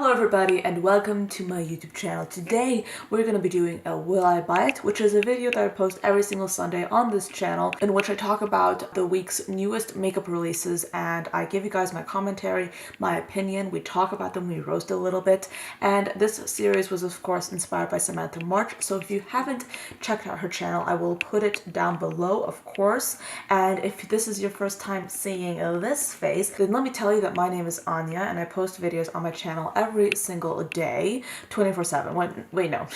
Hello everybody and welcome to my YouTube channel. Today we're going to be doing a Will I Buy It, which is a video that I post every single Sunday on this channel in which I talk about the week's newest makeup releases and I give you guys my commentary, my opinion, we talk about them, we roast a little bit, and this series was of course inspired by Samantha March, so if you haven't checked out her channel I will put it down below of course, and if this is your first time seeing this face, then let me tell you that my name is Anya and I post videos on my channel every single day, 24/7. Wait, no,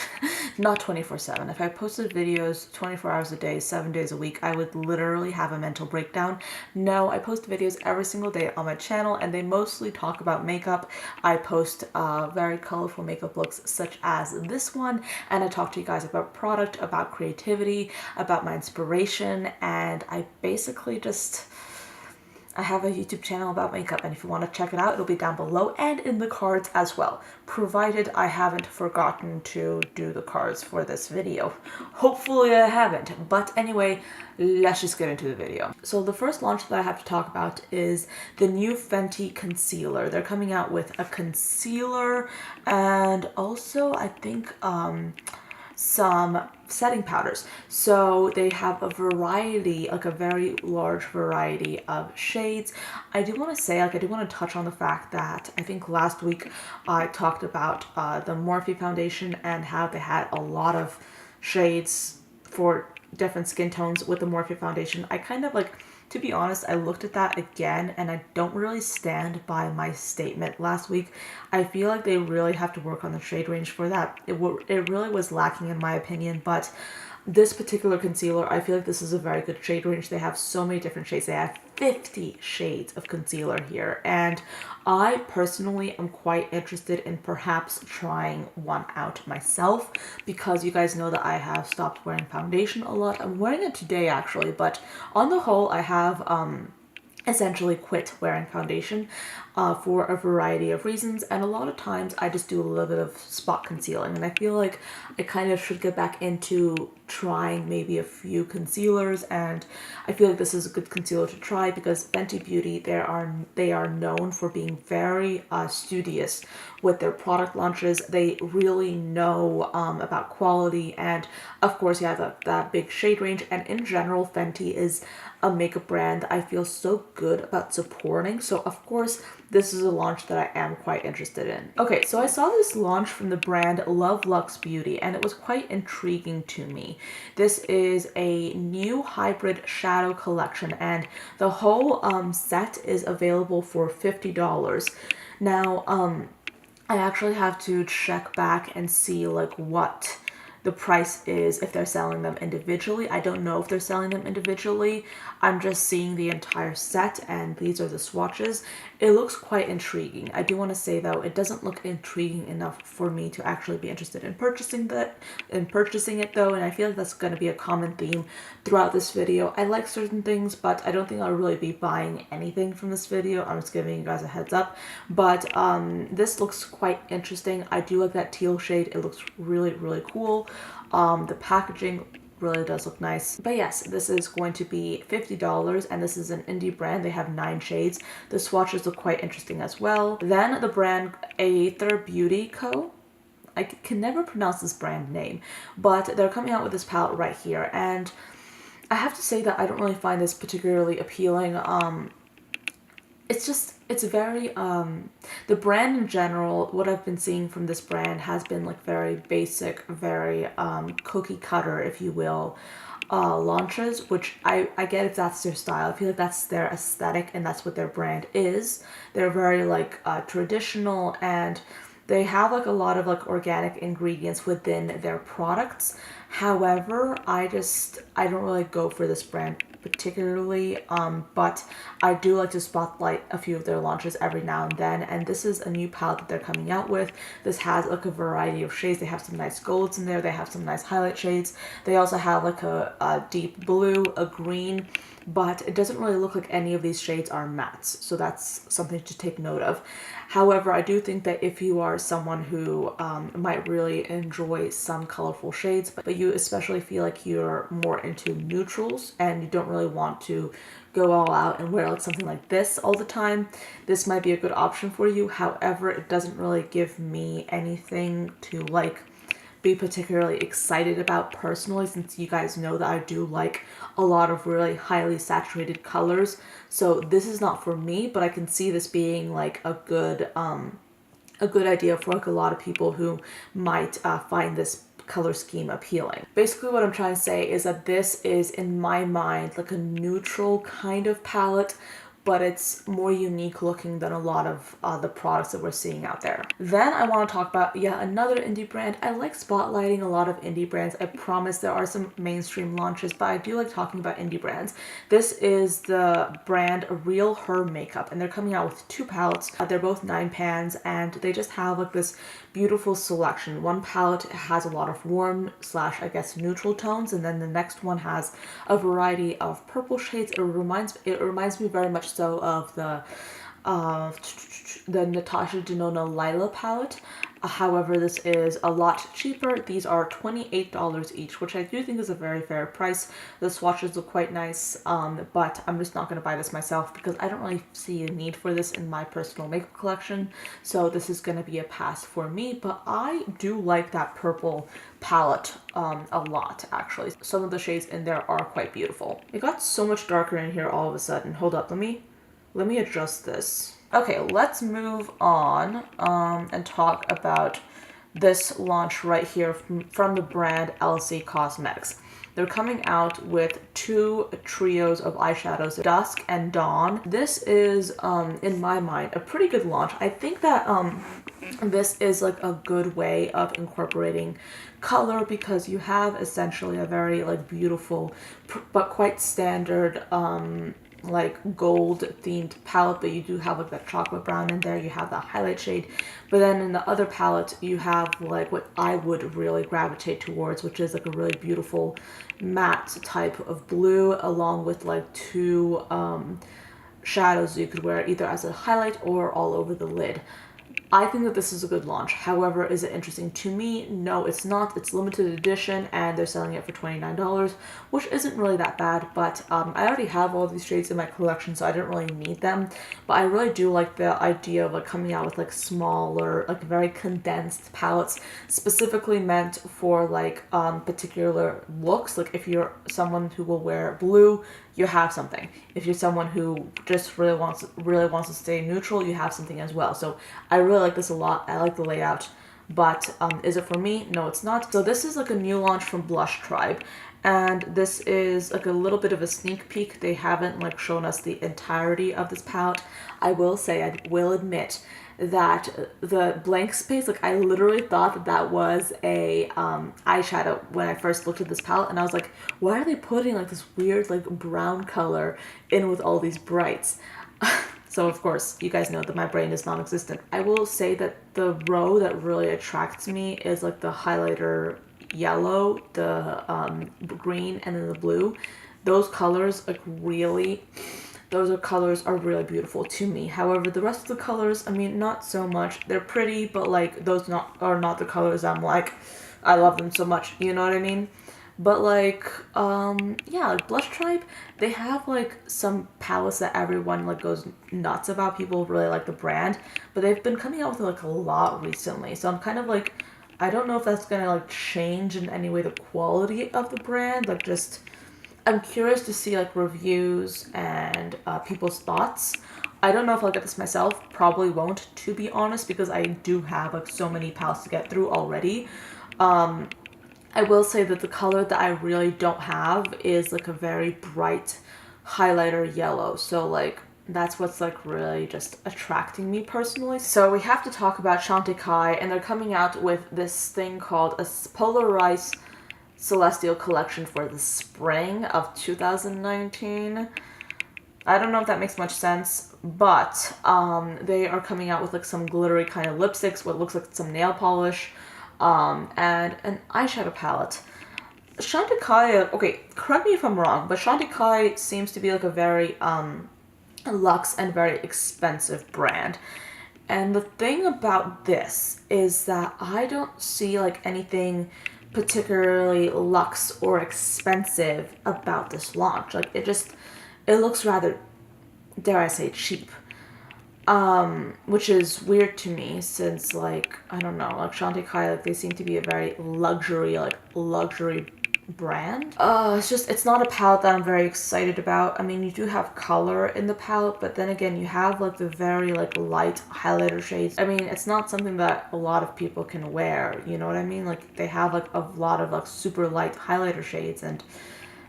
not 24/7. If I posted videos 24 hours a day, 7 days a week, I would literally have a mental breakdown. No, I post videos every single day on my channel and they mostly talk about makeup. I post very colorful makeup looks such as this one, and I talk to you guys about product, about creativity, about my inspiration, and I basically just... I have a YouTube channel about makeup, and if you want to check it out, it'll be down below and in the cards as well, provided I haven't forgotten to do the cards for this video. Hopefully I haven't, but anyway, let's just get into the video. So the first launch that I have to talk about is the new Fenty concealer. They're coming out with a concealer and also I think some setting powders. So they have a variety, like a very large variety of shades. I do want to say, I do want to touch on the fact that I think last week I talked about the Morphe foundation and how they had a lot of shades for different skin tones with the Morphe foundation. I kind of to be honest, I looked at that again and I don't really stand by my statement last week. I feel like they really have to work on the shade range for that. It really was lacking in my opinion, but this particular concealer, I feel like this is a very good shade range. They have so many different shades. They have 50 shades of concealer here, and I personally am quite interested in perhaps trying one out myself because you guys know that I have stopped wearing foundation a lot. I'm wearing it today actually, but on the whole I have essentially quit wearing foundation for a variety of reasons, and a lot of times I just do a little bit of spot concealing, and I feel like I kind of should get back into trying maybe a few concealers, and I feel like this is a good concealer to try because Fenty Beauty, they are known for being very studious with their product launches. They really know about quality, and of course you have that big shade range, and in general Fenty is a makeup brand I feel so good about supporting, so of course this is a launch that I am quite interested in. Okay, so I saw this launch from the brand Love Luxe Beauty and it was quite intriguing to me. This is a new hybrid shadow collection and the whole set is available for $50. Now, I actually have to check back and see what the price is if they're selling them individually. I don't know if they're selling them individually. I'm just seeing the entire set and these are the swatches. It looks quite intriguing. I do want to say though, it doesn't look intriguing enough for me to actually be interested in purchasing it though, and I feel like that's going to be a common theme throughout this video. I like certain things, but I don't think I'll really be buying anything from this video. I'm just giving you guys a heads up, but this looks quite interesting. I do like that teal shade. It looks really, really cool. The packaging really does look nice. But yes, this is going to be $50 and this is an indie brand. They have 9 shades. The swatches look quite interesting as well. Then the brand Aether Beauty Co. I can never pronounce this brand name, but they're coming out with this palette right here, and I have to say that I don't really find this particularly appealing. It's very, the brand in general, what I've been seeing from this brand has been very basic, very cookie cutter, if you will, launches, which I get if that's their style. I feel like that's their aesthetic and that's what their brand is. They're very traditional, and they have a lot of organic ingredients within their products. However, I don't really go for this brand particularly, but I do like to spotlight a few of their launches every now and then, and this is a new palette that they're coming out with. This has a variety of shades. They have some nice golds in there, they have some nice highlight shades, they also have a deep blue, a green, but it doesn't really look like any of these shades are mattes, so that's something to take note of. However, I do think that if you are someone who might really enjoy some colorful shades, but you especially feel like you're more into neutrals and you don't really want to go all out and wear like something like this all the time, this might be a good option for you. However, it doesn't really give me anything to like be particularly excited about personally, since you guys know that I do like a lot of really highly saturated colors. So this is not for me, but I can see this being like a good idea for like a lot of people who might find this color scheme appealing. Basically what I'm trying to say is that this is, in my mind, like a neutral kind of palette, but it's more unique looking than a lot of the products that we're seeing out there. Then I want to talk about another indie brand. I like spotlighting a lot of indie brands. I promise there are some mainstream launches, but I do like talking about indie brands. This is the brand Real Her Makeup, and they're coming out with 2 palettes. They're both 9 pans, and they just have like this beautiful selection. One palette has a lot of warm / I guess neutral tones, and then the next one has a variety of purple shades. It reminds me very much so of the Natasha Denona Lila palette. However, this is a lot cheaper. These are $28 each, which I do think is a very fair price. The swatches look quite nice, but I'm just not going to buy this myself because I don't really see a need for this in my personal makeup collection. So this is going to be a pass for me, but I do like that purple palette a lot, actually. Some of the shades in there are quite beautiful. It got so much darker in here all of a sudden. Hold up, let me adjust this. Okay, let's move on and talk about this launch right here from the brand LC Cosmetics. They're coming out with 2 trios of eyeshadows, Dusk and Dawn. This is, in my mind, a pretty good launch. I think that this is like a good way of incorporating color because you have essentially a very like beautiful but quite standard like gold themed palette, but you do have like that chocolate brown in there. You have that highlight shade, but then in the other palette you have like what I would really gravitate towards, which is like a really beautiful matte type of blue, along with like 2 shadows you could wear either as a highlight or all over the lid. I think that this is a good launch. However, is it interesting to me? No, it's not. It's limited edition and they're selling it for $29, which isn't really that bad, but I already have all these shades in my collection, so I didn't really need them. But I really do like the idea of like coming out with like smaller, like very condensed palettes, specifically meant for like particular looks. Like if you're someone who will wear blue, you have something. If you're someone who just really wants to stay neutral, you have something as well. So I really like this a lot. I like the layout, but is it for me? No, it's not. So this is like a new launch from Blush Tribe, and this is like a little bit of a sneak peek. They haven't like shown us the entirety of this palette. I will say, I will admit that the blank space, like I literally thought that was a eyeshadow when I first looked at this palette, and I was like, why are they putting like this weird like brown color in with all these brights? So of course, you guys know that my brain is non-existent. I will say that the row that really attracts me is like the highlighter yellow, the green, and then the blue. Those colors like really... Those colors are really beautiful to me. However, the rest of the colors, I mean, not so much. They're pretty, but like those are not the colors I'm like, I love them so much. You know what I mean? But like, yeah, like Blush Tribe, they have like some palettes that everyone like goes nuts about. People really like the brand, but they've been coming out with like a lot recently. So I'm kind of like, I don't know if that's gonna like change in any way the quality of the brand. Like just... I'm curious to see like reviews and people's thoughts. I don't know if I'll get this myself. Probably won't, to be honest, because I do have like so many palettes to get through already. I will say that the color that I really don't have is like a very bright highlighter yellow. So like that's what's like really just attracting me personally. So we have to talk about Chantecaille, and they're coming out with this thing called a polarized Celestial collection for the spring of 2019. I don't know if that makes much sense, but they are coming out with like some glittery kind of lipsticks, what looks like some nail polish, and an eyeshadow palette. Chantecaille, okay, correct me if I'm wrong, but Chantecaille seems to be like a very luxe and very expensive brand. And the thing about this is that I don't see like anything particularly luxe or expensive about this launch. Like it looks rather, dare I say, cheap. Which is weird to me since like I don't know, like Chantecaille, like they seem to be a very luxury brand. It's not a palette that I'm very excited about. I mean, you do have color in the palette, but then again, you have like the very like light highlighter shades. I mean, it's not something that a lot of people can wear, you know what I mean? Like they have like a lot of like super light highlighter shades and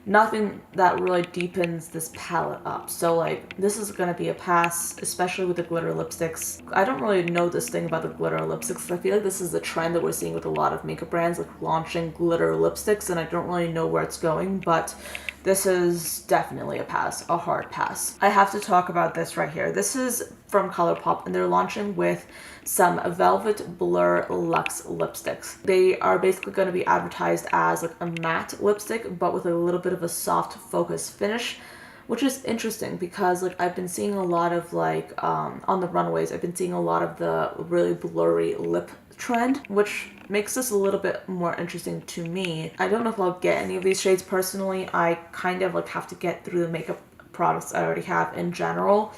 nothing that really deepens this palette up. So like this is gonna be a pass, especially with the glitter lipsticks. I don't really know this thing about the glitter lipsticks. I feel like this is a trend that we're seeing with a lot of makeup brands, like launching glitter lipsticks, and I don't really know where it's going, but this is definitely a pass, a hard pass. I have to talk about this right here. This is from ColourPop, and they're launching with some Velvet Blur Luxe lipsticks. They are basically going to be advertised as like a matte lipstick, but with a little bit of a soft focus finish, which is interesting because like I've been seeing a lot of like on the runways, I've been seeing a lot of the really blurry lip trend, which makes this a little bit more interesting to me. I don't know if I'll get any of these shades personally. I kind of like have to get through the makeup products I already have in general.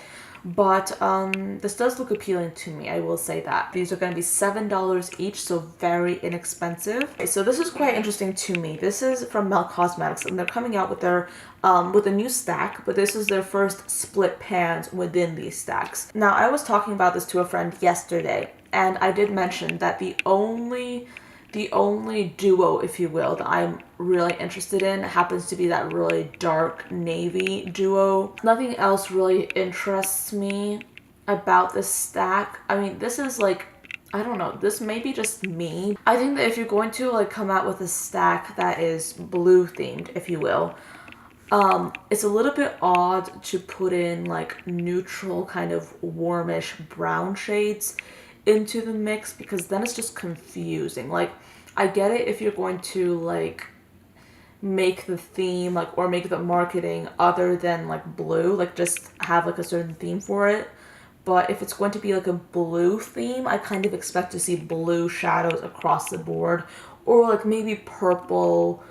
But this does look appealing to me, I will say that. These are going to be $7 each, so very inexpensive. Okay, so this is quite interesting to me. This is from Mel Cosmetics, and they're coming out with their with a new stack, but this is their first split pans within these stacks. Now, I was talking about this to a friend yesterday, and I did mention that the only duo, if you will, that I'm really interested in happens to be that really dark navy duo. Nothing else really interests me about this stack. I mean, this is like, I don't know, this may be just me. I think that if you're going to like come out with a stack that is blue themed, if you will, it's a little bit odd to put in like neutral kind of warmish brown shades into the mix because then it's just confusing. Like, I get it if you're going to like make the theme like or make the marketing other than like blue, like just have like a certain theme for it. But if it's going to be like a blue theme, I kind of expect to see blue shadows across the board or like maybe purple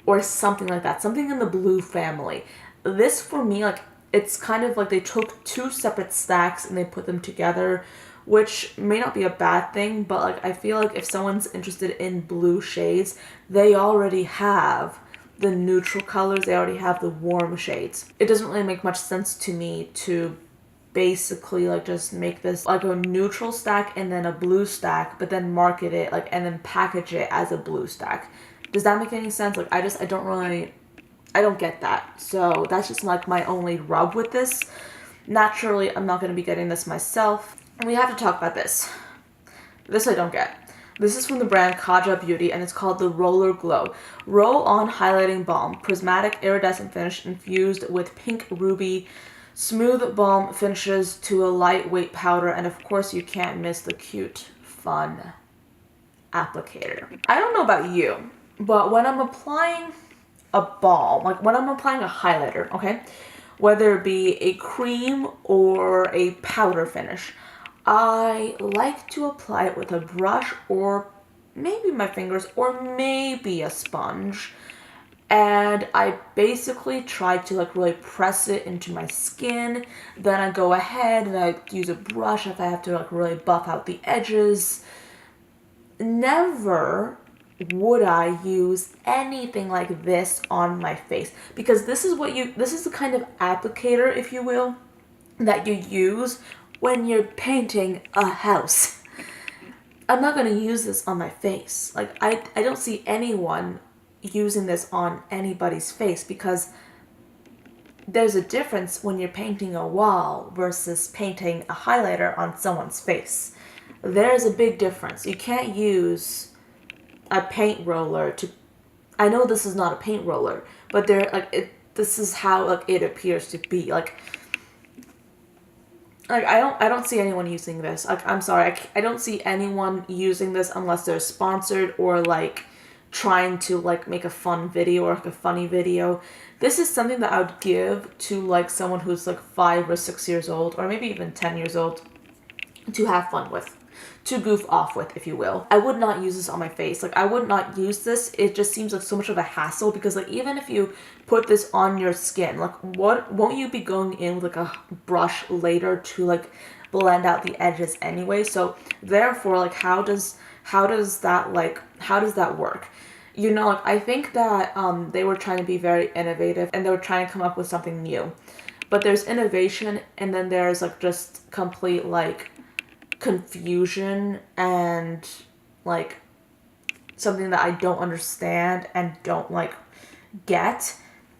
or something like that, something in the blue family. This for me, like it's kind of like they took two separate stacks and they put them together, which may not be a bad thing, but like I feel like if someone's interested in blue shades, they already have the neutral colors, they already have the warm shades. It doesn't really make much sense to me to basically like just make this like a neutral stack and then a blue stack, but then market it like and then package it as a blue stack. Does that make any sense? Like I don't get that. So that's just like my only rub with this. Naturally, I'm not going to be getting this myself. And we have to talk about this. This I don't get. This is from the brand Kaja Beauty, and it's called the Roller Glow. Roll-On Highlighting Balm. Prismatic iridescent finish infused with pink ruby. Smooth balm finishes to a lightweight powder, and of course you can't miss the cute, fun applicator. I don't know about you, but when I'm applying a balm, like when I'm applying a highlighter, okay, whether it be a cream or a powder finish, I like to apply it with a brush or maybe my fingers or maybe a sponge. And I basically try to like really press it into my skin. Then I go ahead and I use a brush if I have to like really buff out the edges. Never would I use anything like this on my face because this is the kind of applicator, if you will, that you use when you're painting a house. I'm not going to use this on my face. Like I don't see anyone using this on anybody's face because there's a difference when you're painting a wall versus painting a highlighter on someone's face. There's a big difference. You can't use a paint roller to, I know this is not a paint roller, but this is how like it appears to be. Like I don't see anyone using this. Like I'm sorry, I don't see anyone using this unless they're sponsored or like trying to like make a fun video or like a funny video. This is something that I would give to like someone who's like 5 or 6 years old, or maybe even 10 years old, to have fun with, to goof off with, if you will. I would not use this on my face. Like, I would not use this. It just seems like so much of a hassle, because like even if you put this on your skin, like what, won't you be going in with like a brush later to like blend out the edges anyway? So therefore, like how does that work? You know, like I think that they were trying to be very innovative, and they were trying to come up with something new. But there's innovation, and then there's like just complete like confusion and like something that I don't understand and don't like get.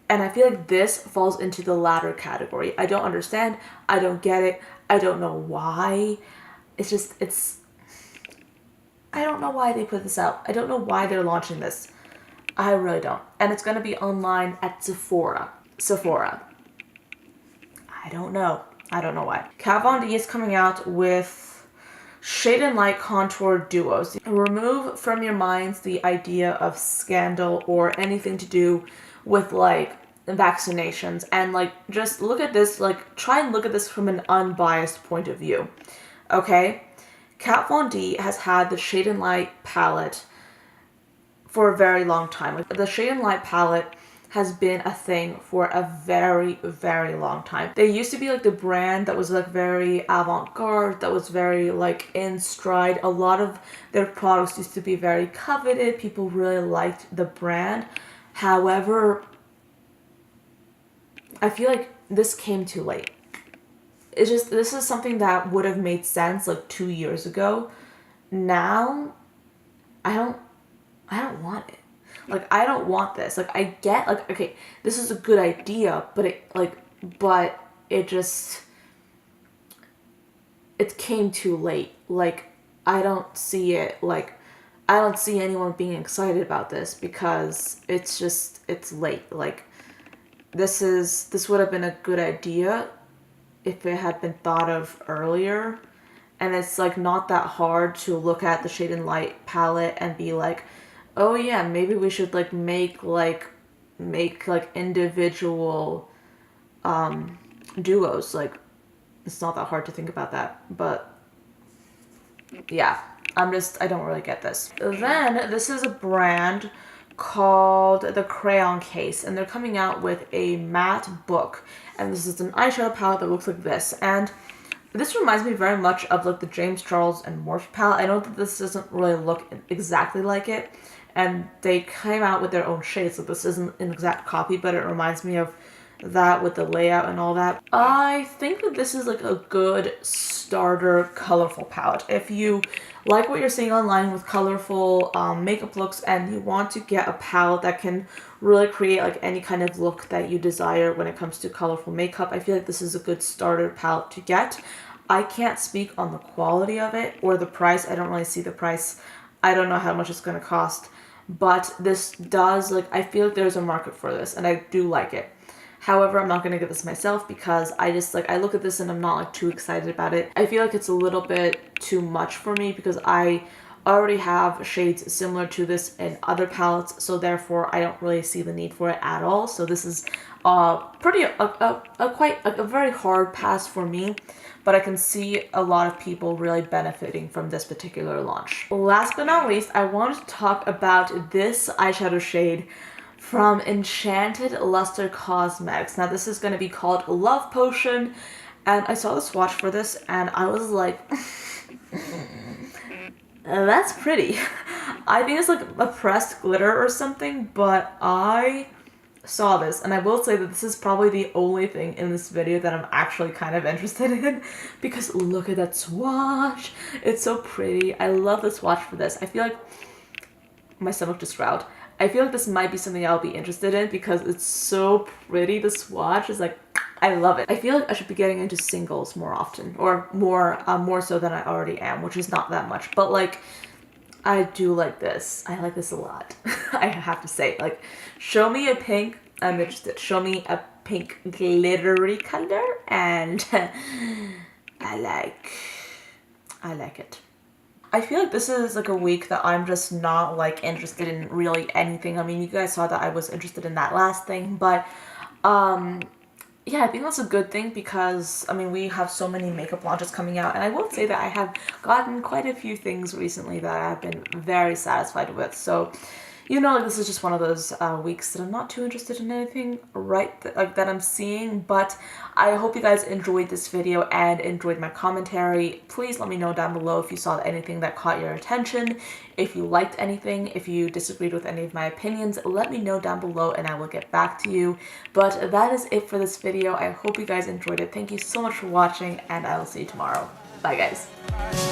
And I feel like this falls into the latter category. I don't understand, I don't get it, I don't know why. I don't know why they put this out. I don't know why they're launching this. I really don't. And it's gonna be online at Sephora. I don't know why. Kat Von D is coming out with Shade and Light Contour Duos. Remove from your minds the idea of scandal or anything to do with like vaccinations, and like just look at this, like try and look at this from an unbiased point of view. Okay? Kat Von D has had the Shade and Light palette for a very long time. Like the Shade and Light palette has been a thing for a very, very long time. They used to be like the brand that was like very avant-garde, that was very like in stride. A lot of their products used to be very coveted. People really liked the brand. However, I feel like this came too late. It's just, this is something that would have made sense like 2 years ago. Now, I don't want it. Like, I don't want this. Like, I get, like, okay, this is a good idea, but it just, it came too late. Like, I don't see it, like, I don't see anyone being excited about this, because it's just, it's late. Like, this would have been a good idea if it had been thought of earlier. And it's, like, not that hard to look at the Shade and Light palette and be like, oh yeah, maybe we should like make individual duos. Like, it's not that hard to think about that. But yeah, I don't really get this. Then this is a brand called The Crayon Case, and they're coming out with a matte book, and this is an eyeshadow palette that looks like this. And this reminds me very much of like the James Charles and Morphe palette. I know that this doesn't really look exactly like it, and they came out with their own shades, so this isn't an exact copy, but it reminds me of that with the layout and all that. I think that this is like a good starter colorful palette. If you like what you're seeing online with colorful makeup looks, and you want to get a palette that can really create like any kind of look that you desire when it comes to colorful makeup, I feel like this is a good starter palette to get. I can't speak on the quality of it or the price. I don't really see the price. I don't know how much it's going to cost. But this does, like, I feel like there's a market for this, and I do like it. However, I'm not going to get this myself, because I just, like, I look at this and I'm not, like, too excited about it. I feel like it's a little bit too much for me, because I already have shades similar to this in other palettes, so therefore I don't really see the need for it at all. So this is quite a very hard pass for me. But I can see a lot of people really benefiting from this particular launch. Last but not least, I wanted to talk about this eyeshadow shade from Enchanted Luster Cosmetics. Now this is going to be called Love Potion, and I saw the swatch for this and I was like, that's pretty. I think it's like a pressed glitter or something, but I saw this, and I will say that this is probably the only thing in this video that I'm actually kind of interested in, because look at that swatch. It's so pretty. I love the swatch for this. I feel like my stomach just growled. I feel like this might be something I'll be interested in, because it's so pretty. The swatch is like, I love it. I feel like I should be getting into singles more often, or more so than I already am, which is not that much, but like, I do like this. I like this a lot. I have to say, like, show me a pink, I'm interested. Show me a pink glittery color, and I like it. I feel like this is like a week that I'm just not like interested in really anything. I mean, you guys saw that I was interested in that last thing, but um yeah, I think that's a good thing because I mean we have so many makeup launches coming out, and I will say that I have gotten quite a few things recently that I've been very satisfied with. So, like this is just one of those weeks that I'm not too interested in anything like that I'm seeing. But I hope you guys enjoyed this video and enjoyed my commentary. Please let me know down below if you saw anything that caught your attention, if you liked anything, if you disagreed with any of my opinions. Let me know down below and I will get back to you. But that is it for this video. I hope you guys enjoyed it. Thank you so much for watching, and I will see you tomorrow. Bye, guys.